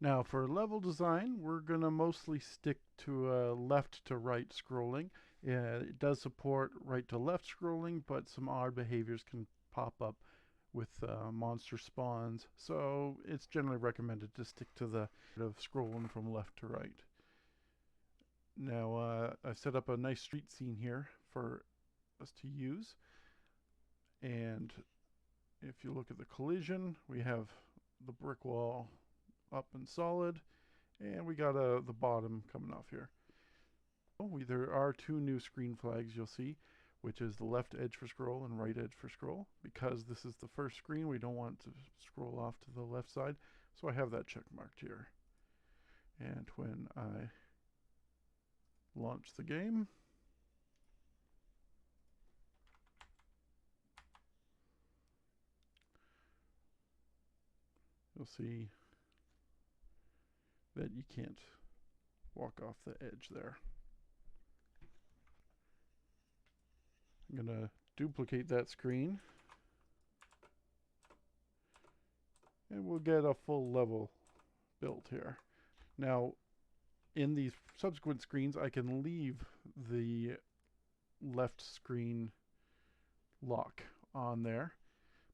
Now for level design, we're going to mostly stick to left to right scrolling. It does support right to left scrolling, but some odd behaviors can pop up with monster spawns. So it's generally recommended to stick to the of scrolling from left to right. Now I've set up a nice street scene here for us to use. And if you look at the collision, we have the brick wall up and solid, and we got the bottom coming off here. There are two new screen flags you'll see, which is the left edge for scroll and right edge for scroll. Because this is the first screen, we don't want to scroll off to the left side, so I have that check marked here. And when I launch the game, you'll see that you can't walk off the edge there. I'm going to duplicate that screen, and we'll get a full level built here. Now, in these subsequent screens, I can leave the left screen lock on there.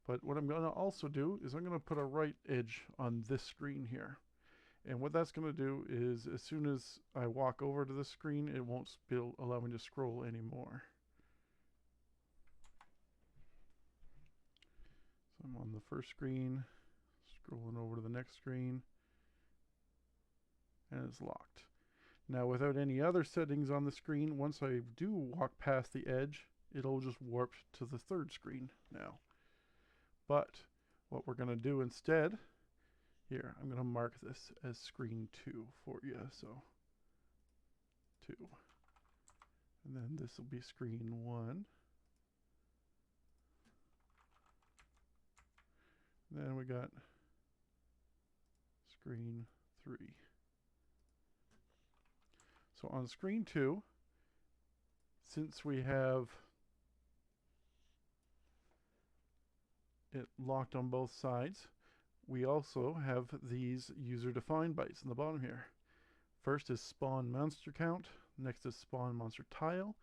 But what I'm going to also do is I'm going to put a right edge on this screen here. And what that's going to do is as soon as I walk over to the screen, it won't allow me to scroll anymore. So I'm on the first screen, scrolling over to the next screen, and it's locked. Now without any other settings on the screen, once I do walk past the edge, it'll just warp to the third screen now. But what we're going to do instead, here, I'm going to mark this as screen 2 for you. So 2. And then this will be screen 1. Then we got screen 3. So on screen 2, since we have it locked on both sides, we also have these user-defined bytes in the bottom here. First is spawn monster count, next is spawn monster tile,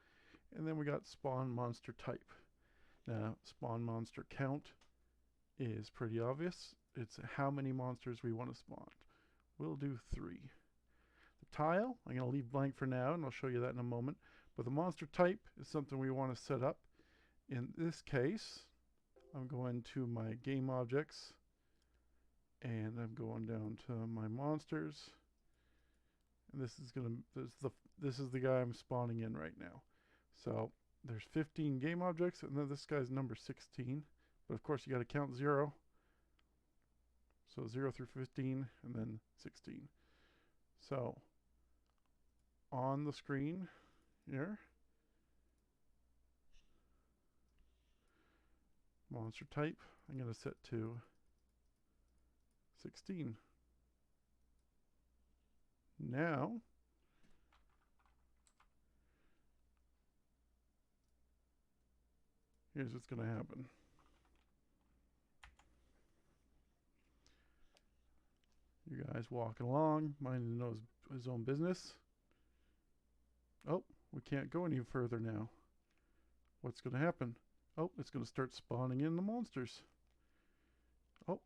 and then we got spawn monster type. Now, spawn monster count is pretty obvious. It's how many monsters we want to spawn. We'll do 3. The tile, I'm going to leave blank for now, and I'll show you that in a moment. But the monster type is something we want to set up. In this case, I'm going to my game objects, and I'm going down to my monsters. And this is the guy I'm spawning in right now. So there's 15 game objects, and then this guy's number 16. But of course you got to count 0. So 0 through 15, and then 16. So on the screen here, monster type, I'm going to set to 16. Now, here's what's going to happen. You guys walking along, minding his own business. Oh, we can't go any further now. What's going to happen? Oh, it's going to start spawning in the monsters. Oh,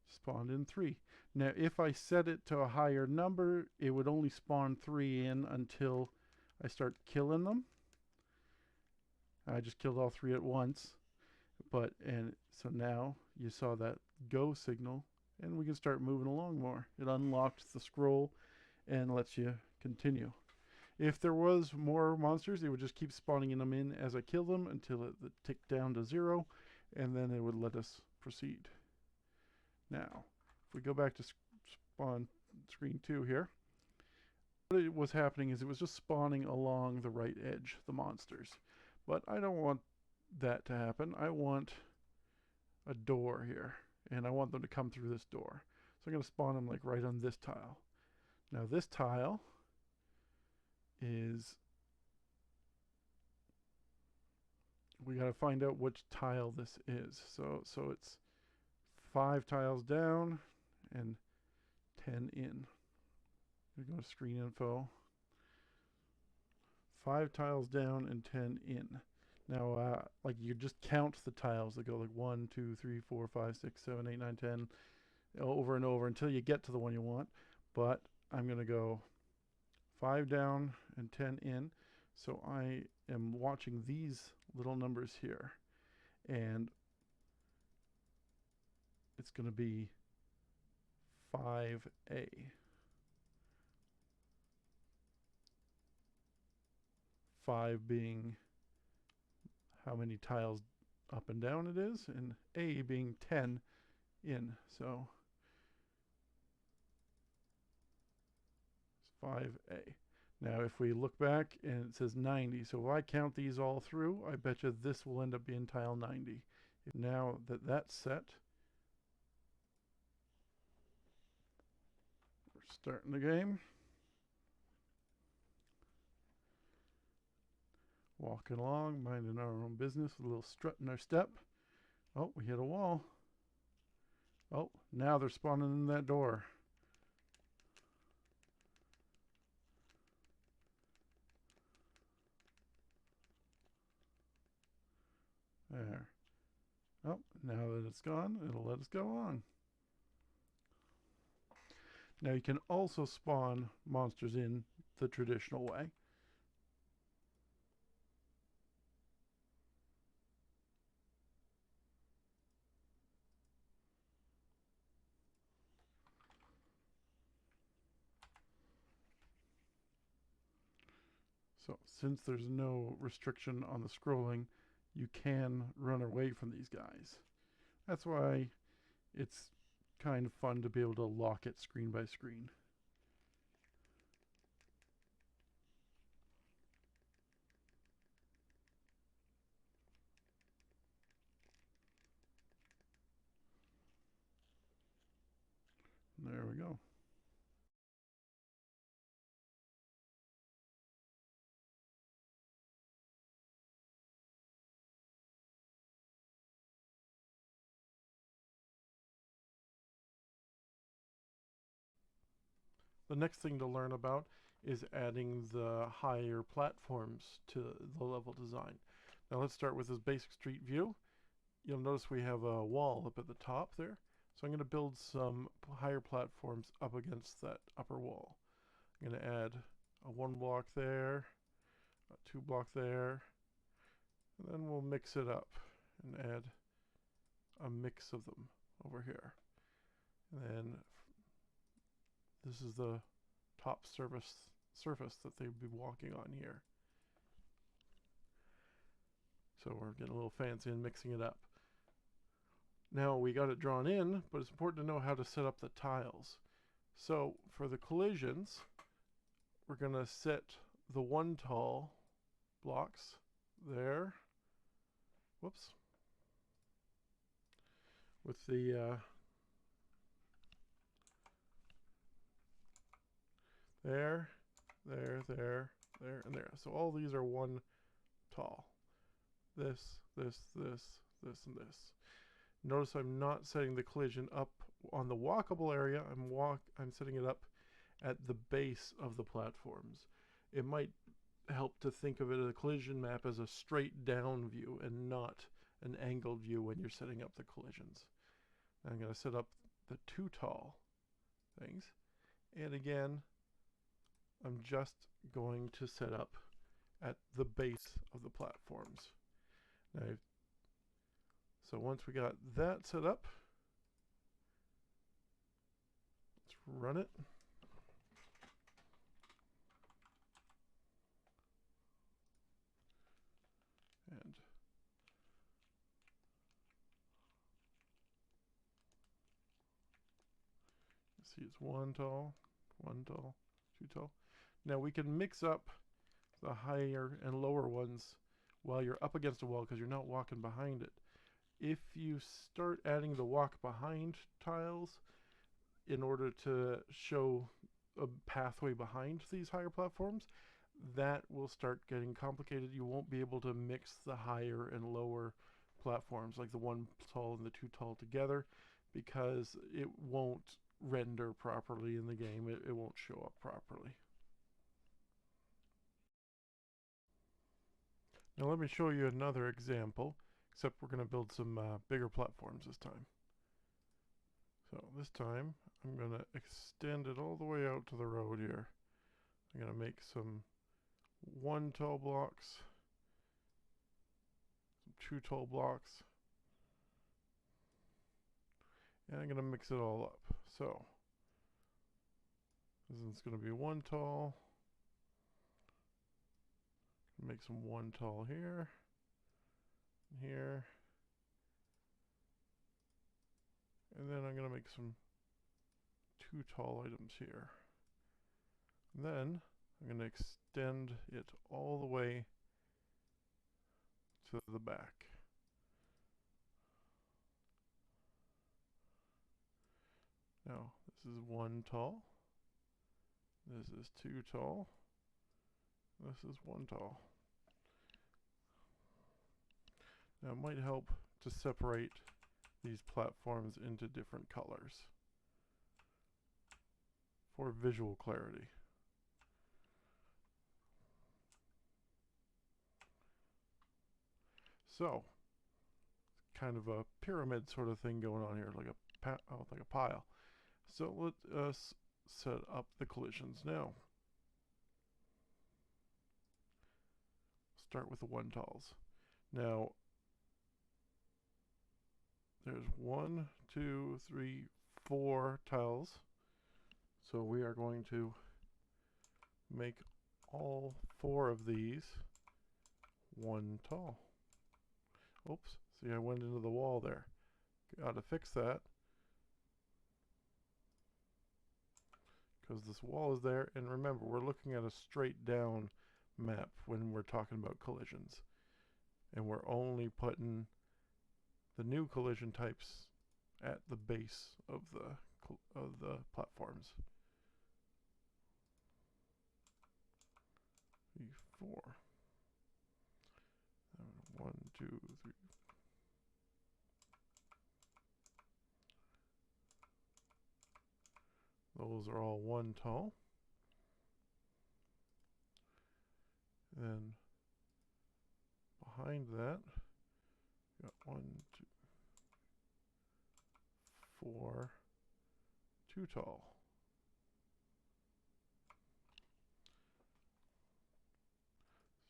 spawned in 3. Now, if I set it to a higher number, it would only spawn 3 in until I start killing them. I just killed all 3 at once. And so now you saw that go signal, and we can start moving along more. It unlocked the scroll and lets you continue. If there was more monsters, it would just keep spawning them in as I kill them until it ticked down to 0, and then it would let us proceed. Now, if we go back to spawn screen 2 here, what was happening is it was just spawning along the right edge, the monsters. But I don't want that to happen. I want a door here, and I want them to come through this door. So I'm going to spawn them like right on this tile. Now this tile is, we got to find out which tile this is. So it's 5 tiles down, and 10 in. We go to screen info. 5 tiles down and 10 in. Now, like you just count the tiles that go like 1, 2, 3, 4, 5, 6, 7, 8, 9, 10 over and over until you get to the one you want. But I'm going to go 5 down and 10 in. So I am watching these little numbers here. And it's going to be 5A. 5 being how many tiles up and down it is, and A being 10 in. So it's 5A. Now if we look back and it says 90, so if I count these all through, I bet you this will end up being tile 90. Now that that's set, we're starting the game. Walking along, minding our own business with a little strut in our step. Oh, we hit a wall. Oh, now they're spawning in that door. There. Oh, now that it's gone, it'll let us go on. Now you can also spawn monsters in the traditional way. So since there's no restriction on the scrolling, you can run away from these guys. That's why it's kind of fun to be able to lock it screen by screen. There we go. The next thing to learn about is adding the higher platforms to the level design. Now let's start with this basic street view. You'll notice we have a wall up at the top there. So I'm going to build some higher platforms up against that upper wall. I'm going to add a 1 block there, a 2 block there, and then we'll mix it up and add a mix of them over here. And then this is the top surface that they would be walking on here. So we're getting a little fancy and mixing it up. Now we got it drawn in, but it's important to know how to set up the tiles. So for the collisions, we're going to set the 1 tall blocks there. Whoops. With the there, and there. So all these are 1 tall. This, and this. Notice I'm not setting the collision up on the walkable area. I'm setting it up at the base of the platforms. It might help to think of it as a collision map as a straight down view and not an angled view when you're setting up the collisions. I'm going to set up the 2 tall things. And again, I'm just going to set up at the base of the platforms. Now, so once we got that set up, let's run it. And you see it's 1 tall, 2 tall. Now we can mix up the higher and lower ones while you're up against a wall because you're not walking behind it. If you start adding the walk behind tiles in order to show a pathway behind these higher platforms, that will start getting complicated. You won't be able to mix the higher and lower platforms like the 1 tall and the 2 tall together because it won't render properly in the game. It won't show up properly. Now let me show you another example, except we're going to build some bigger platforms this time. So this time I'm going to extend it all the way out to the road here. I'm going to make some 1 tall blocks, some 2 tall blocks, and I'm going to mix it all up. So this is going to be 1 tall. Make some 1 tall here, here, and then I'm going to make some 2 tall items here. And then I'm going to extend it all the way to the back. Now, this is 1 tall. This is 2 tall. This is 1 tall. Now, it might help to separate these platforms into different colors for visual clarity. So, kind of a pyramid sort of thing going on here, like a pile. So let us set up the collisions now. Start with the 1 talls. Now, there's 1, 2, 3, 4 tiles. So we are going to make all 4 of these 1 tall. Oops, see, I went into the wall there. Gotta fix that, because this wall is there, and remember, we're looking at a straight down map when we're talking about collisions, and we're only putting the new collision types at the base of the platforms. 3, 4. 1, 2, 3. Those are all 1 tall. Then behind that, got 1, 2, 4, 2 tall.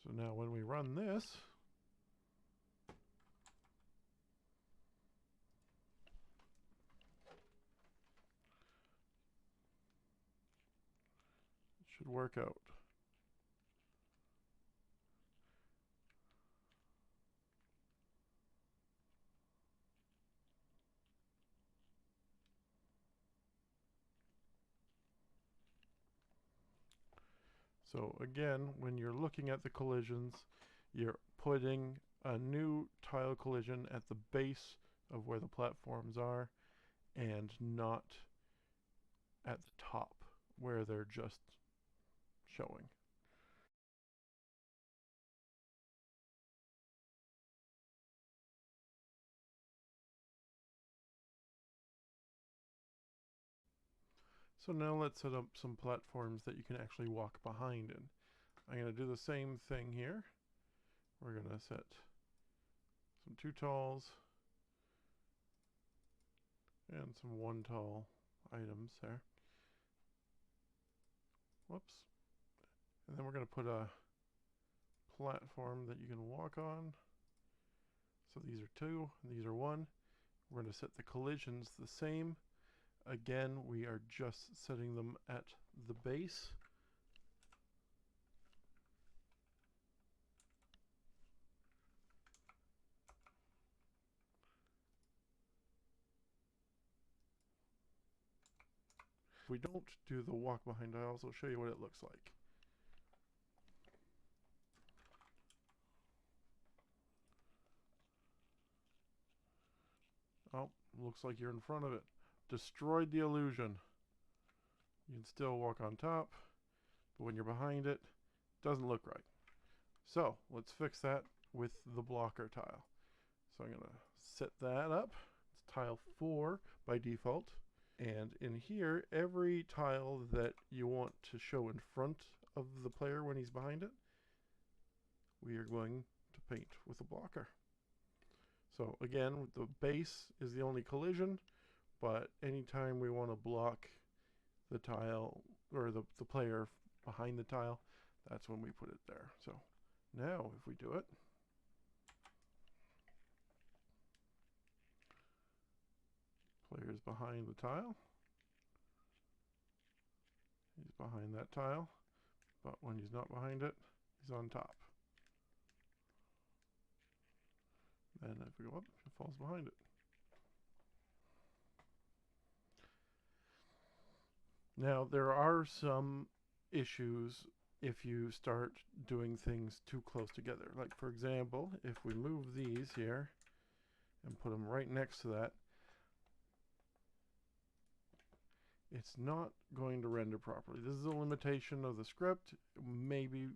So now when we run this, it should work out. So again, when you're looking at the collisions, you're putting a new tile collision at the base of where the platforms are, and not at the top where they're just showing. So now let's set up some platforms that you can actually walk behind in. I'm going to do the same thing here. We're going to set some 2 talls and some 1 tall items there. Whoops. And then we're going to put a platform that you can walk on. So these are 2, these are 1. We're going to set the collisions the same. Again, we are just setting them at the base. If we don't do the walk behind tiles, I'll show you what it looks like. Oh, looks like you're in front of it. Destroyed the illusion. You can still walk on top, but when you're behind it, it doesn't look right. So let's fix that with the blocker tile. So I'm going to set that up. It's tile 4 by default. And in here, every tile that you want to show in front of the player when he's behind it, we are going to paint with a blocker. So again, the base is the only collision, but anytime we want to block the tile or the player behind the tile, that's when we put it there. So now if we do it, player's behind the tile, he's behind that tile, but when he's not behind it, he's on top. Then if we go up, it falls behind it. Now there are some issues if you start doing things too close together. Like for example, if we move these here and put them right next to that, it's not going to render properly. This is a limitation of the script. May be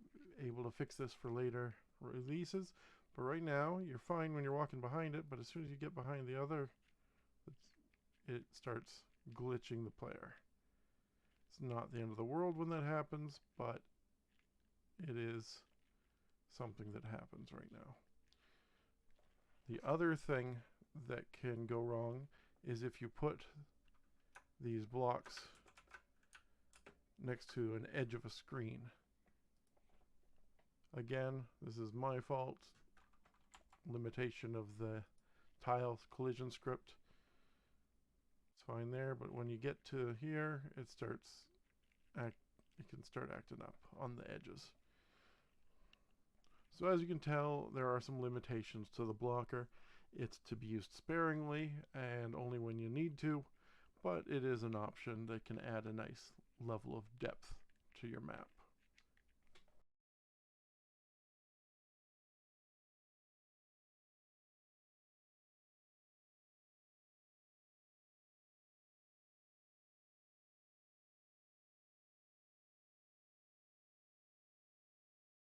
able to fix this for later releases, but right now you're fine when you're walking behind it, but as soon as you get behind the other, it starts glitching the player. It's not the end of the world when that happens, but it is something that happens right now. The other thing that can go wrong is if you put these blocks next to an edge of a screen. Again, this is my fault. Limitation of the tile collision script. It's fine there, but when you get to here, it can start acting up on the edges. So as you can tell, there are some limitations to the blocker. It's to be used sparingly and only when you need to, but it is an option that can add a nice level of depth to your map.